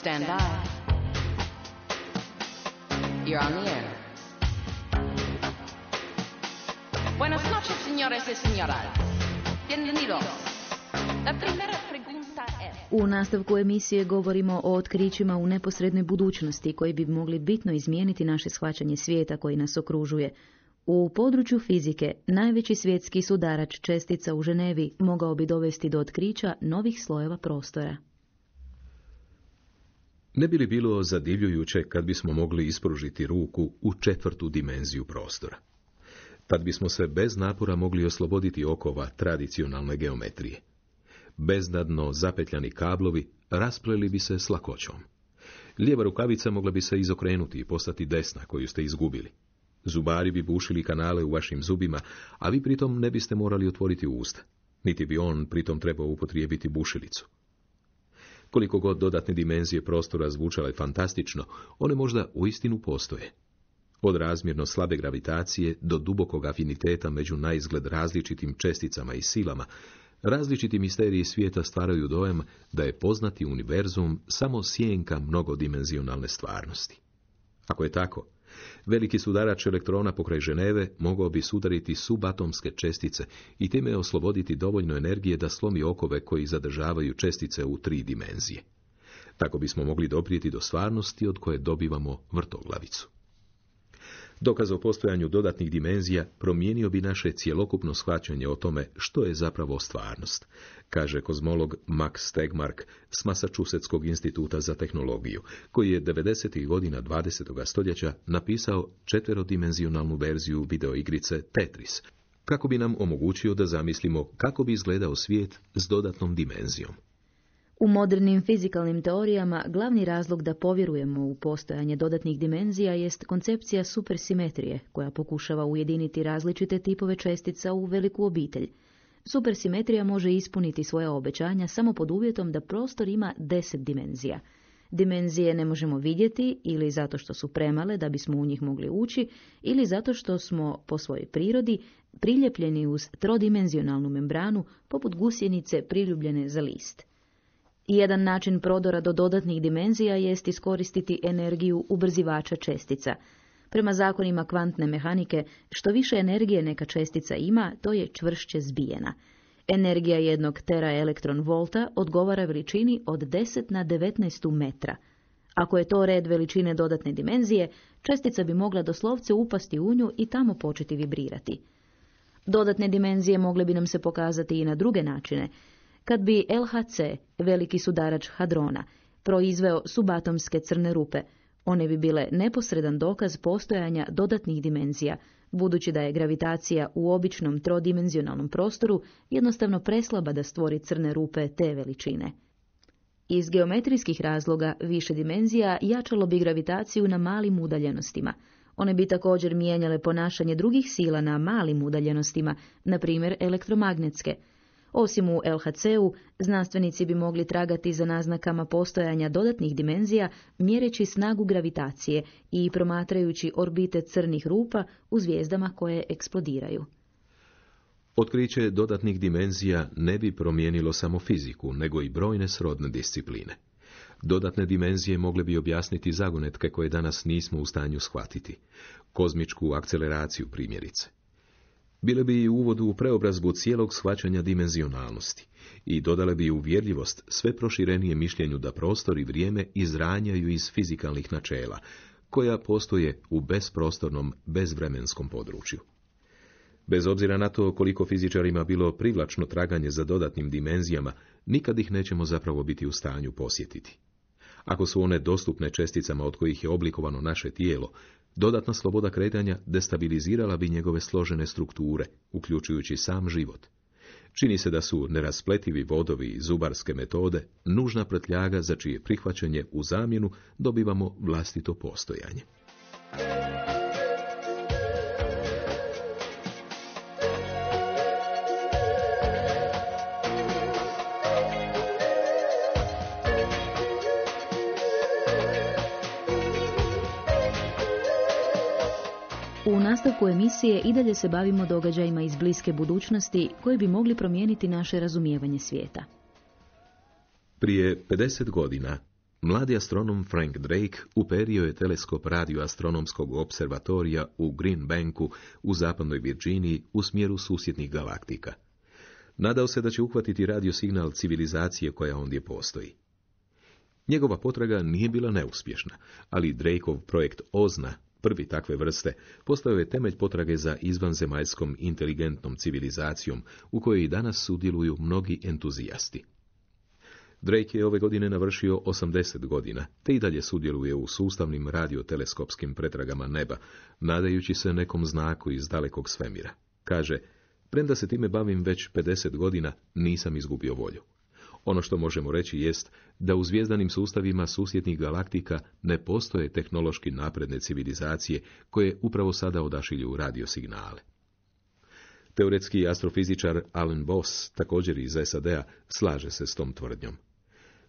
Stand by. You're on the air. Buenas noches, señores y señoras. Bienvenidos. La primera pregunta es... U nastavku emisije govorimo o otkrićima u neposrednoj budućnosti koji bi mogli bitno izmijeniti naše shvaćanje svijeta koji nas okružuje. U području fizike najveći svjetski sudarač čestica u Ženevi mogao bi dovesti do otkrića novih slojeva prostora. Ne bi li bilo zadivljujuće kad bismo mogli ispružiti ruku u 4. dimenziju prostora? Tad bismo se bez napora mogli osloboditi okova tradicionalne geometrije. Beznadno zapetljani kablovi raspleli bi se s lakoćom. Lijeva rukavica mogla bi se izokrenuti i postati desna koju ste izgubili. Zubari bi bušili kanale u vašim zubima, a vi pritom ne biste morali otvoriti usta. Niti bi on pritom trebao upotrijebiti bušilicu. Koliko god dodatne dimenzije prostora zvučale fantastično, one možda uistinu postoje. Od razmjerno slabe gravitacije do dubokog afiniteta među naizgled različitim česticama i silama, različiti misteriji svijeta stvaraju dojam da je poznati univerzum samo sjenka mnogodimenzionalne stvarnosti. Ako je tako, veliki sudarač elektrona pokraj Ženeve mogao bi sudariti subatomske čestice i time osloboditi dovoljno energije da slomi okove koji zadržavaju čestice u 3 dimenzije. Tako bismo mogli doprijeti do stvarnosti od koje dobivamo vrtoglavicu. Dokaz o postojanju dodatnih dimenzija promijenio bi naše cjelokupno shvaćanje o tome što je zapravo stvarnost, kaže kozmolog Max Tegmark s Massachusettskog instituta za tehnologiju, koji je 90. godina 20. stoljeća napisao 4-dimenzionalnu verziju videoigrice Tetris, kako bi nam omogućio da zamislimo kako bi izgledao svijet s dodatnom dimenzijom. U modernim fizikalnim teorijama glavni razlog da povjerujemo u postojanje dodatnih dimenzija jest koncepcija supersimetrije, koja pokušava ujediniti različite tipove čestica u veliku obitelj. Supersimetrija može ispuniti svoja obećanja samo pod uvjetom da prostor ima 10 dimenzija. Dimenzije ne možemo vidjeti ili zato što su premale da bismo u njih mogli ući, ili zato što smo po svojoj prirodi priljepljeni uz trodimenzionalnu membranu poput gusjenice priljubljene za list. Jedan način prodora do dodatnih dimenzija jest iskoristiti energiju ubrzivača čestica. Prema zakonima kvantne mehanike, što više energije neka čestica ima, to je čvršće zbijena. Energija jednog teraelektronvolta odgovara veličini od 10 na 19 metra. Ako je to red veličine dodatne dimenzije, čestica bi mogla doslovce upasti u nju i tamo početi vibrirati. Dodatne dimenzije mogle bi nam se pokazati i na druge načine. Kad bi LHC, veliki sudarač hadrona, proizveo subatomske crne rupe, one bi bile neposredan dokaz postojanja dodatnih dimenzija, budući da je gravitacija u običnom trodimenzionalnom prostoru jednostavno preslaba da stvori crne rupe te veličine. Iz geometrijskih razloga više dimenzija jačalo bi gravitaciju na malim udaljenostima. One bi također mijenjale ponašanje drugih sila na malim udaljenostima, na primjer elektromagnetske. Osim u LHC-u, znanstvenici bi mogli tragati za naznakama postojanja dodatnih dimenzija, mjereći snagu gravitacije i promatrajući orbite crnih rupa u zvijezdama koje eksplodiraju. Otkriće dodatnih dimenzija ne bi promijenilo samo fiziku, nego i brojne srodne discipline. Dodatne dimenzije mogle bi objasniti zagonetke koje danas nismo u stanju shvatiti. Kozmičku akceleraciju primjerice. Bile bi i uvod u preobrazbu cijelog shvaćanja dimenzionalnosti i dodale bi uvjerljivost sve proširenije mišljenju da prostor i vrijeme izranjaju iz fizikalnih načela, koja postoje u besprostornom, bezvremenskom području. Bez obzira na to koliko fizičarima bilo privlačno traganje za dodatnim dimenzijama, nikad ih nećemo zapravo biti u stanju posjetiti. Ako su one dostupne česticama od kojih je oblikovano naše tijelo, dodatna sloboda kretanja destabilizirala bi njegove složene strukture, uključujući sam život. Čini se da su neraspletivi vodovi i zubarske metode nužna prtljaga za čije prihvaćanje u zamjenu dobivamo vlastito postojanje. U nastavku emisije i dalje se bavimo događajima iz bliske budućnosti koji bi mogli promijeniti naše razumijevanje svijeta. Prije 50 godina Mladi astronom Frank Drake uperio je teleskop radioastronomskog observatorija u Green Banku u zapadnoj Virginiji u smjeru susjednih galaktika. Nadao se da će uhvatiti radiosignal civilizacije koja ondje postoji. Njegova potraga nije bila neuspješna, ali Drakeov projekt OZNA, prvi takve vrste, postao je temelj potrage za izvanzemaljskom inteligentnom civilizacijom u kojoj i danas sudjeluju mnogi entuzijasti. Drake je ove godine navršio 80 godina, te i dalje sudjeluje u sustavnim radioteleskopskim pretragama neba, nadajući se nekom znaku iz dalekog svemira. Kaže, premda se time bavim već 50 godina, nisam izgubio volju. Ono što možemo reći jest da u zvjezdanim sustavima susjednih galaktika ne postoje tehnološki napredne civilizacije koje upravo sada odašilju radiosignale. Teoretski astrofizičar Alan Boss, također iz SAD-a, slaže se s tom tvrdnjom.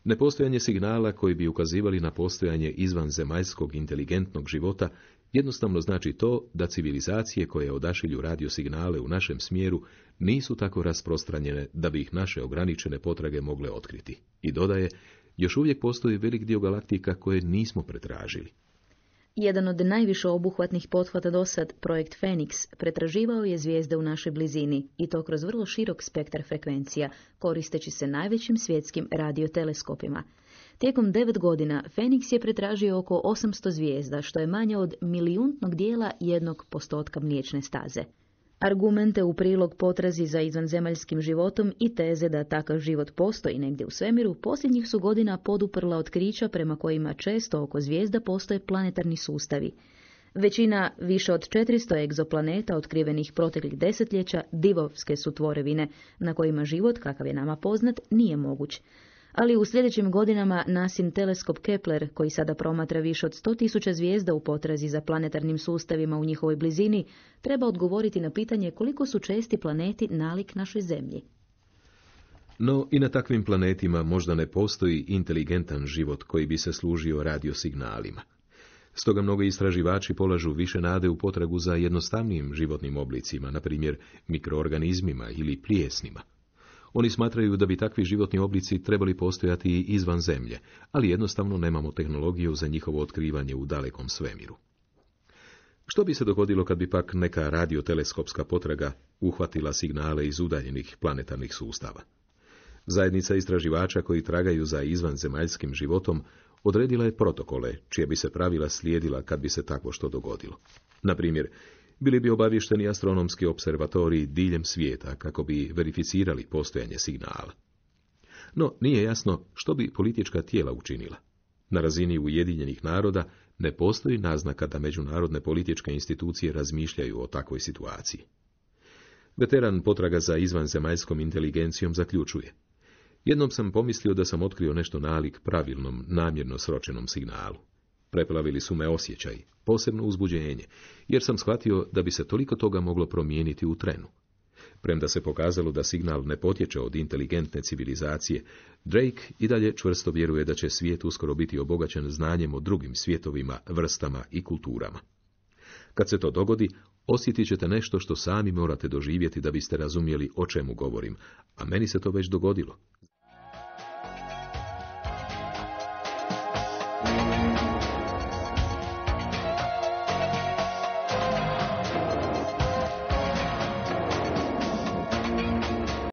Nepostojanje signala koji bi ukazivali na postojanje izvanzemaljskog inteligentnog života jednostavno znači to da civilizacije koje odašilju radiosignale u našem smjeru nisu tako rasprostranjene da bi ih naše ograničene potrage mogle otkriti. I dodaje, još uvijek postoji velik dio galaktika koje nismo pretražili. Jedan od najviše obuhvatnih pothvata dosad, projekt Phoenix, pretraživao je zvijezde u našoj blizini i to kroz vrlo širok spektar frekvencija, koristeći se najvećim svjetskim radioteleskopima. Tijekom 9 godina Phoenix je pretražio oko 800 zvijezda, što je manje od milijuntnog dijela 1% Mliječne staze. Argumente u prilog potrazi za izvanzemaljskim životom i teze da takav život postoji negdje u svemiru posljednjih su godina poduprla otkrića prema kojima često oko zvijezda postoje planetarni sustavi. Većina više od 400 egzoplaneta otkrivenih proteklih desetljeća divovske su tvorevine na kojima život, kakav je nama poznat, nije moguć. Ali u sljedećim godinama NASIN teleskop Kepler, koji sada promatra više od 100.000 zvijezda u potrazi za planetarnim sustavima u njihovoj blizini, treba odgovoriti na pitanje koliko su česti planeti nalik našoj Zemlji. No i na takvim planetima možda ne postoji inteligentan život koji bi se služio radiosignalima. Stoga mnogi istraživači polažu više nade u potragu za jednostavnijim životnim oblicima, na primjer mikroorganizmima ili plijesnima. Oni smatraju da bi takvi životni oblici trebali postojati i izvan Zemlje, ali jednostavno nemamo tehnologiju za njihovo otkrivanje u dalekom svemiru. Što bi se dogodilo kad bi pak neka radioteleskopska potraga uhvatila signale iz udaljenih planetarnih sustava? Zajednica istraživača koji tragaju za izvanzemaljskim životom odredila je protokole čije bi se pravila slijedila kad bi se takvo što dogodilo. Na primjer, bili bi obavješteni astronomski observatoriji diljem svijeta kako bi verificirali postojanje signala. No, nije jasno što bi politička tijela učinila. Na razini Ujedinjenih naroda ne postoji naznaka da međunarodne političke institucije razmišljaju o takvoj situaciji. Veteran potraga za izvanzemaljskom inteligencijom zaključuje: jednom sam pomislio da sam otkrio nešto nalik pravilnom, namjerno sročenom signalu. Preplavili su me osjećaji, posebno uzbuđenje, jer sam shvatio da bi se toliko toga moglo promijeniti u trenu. Premda se pokazalo da signal ne potječe od inteligentne civilizacije, Drake i dalje čvrsto vjeruje da će svijet uskoro biti obogaćen znanjem o drugim svjetovima, vrstama i kulturama. Kad se to dogodi, osjetit ćete nešto što sami morate doživjeti da biste razumjeli o čemu govorim, a meni se to već dogodilo.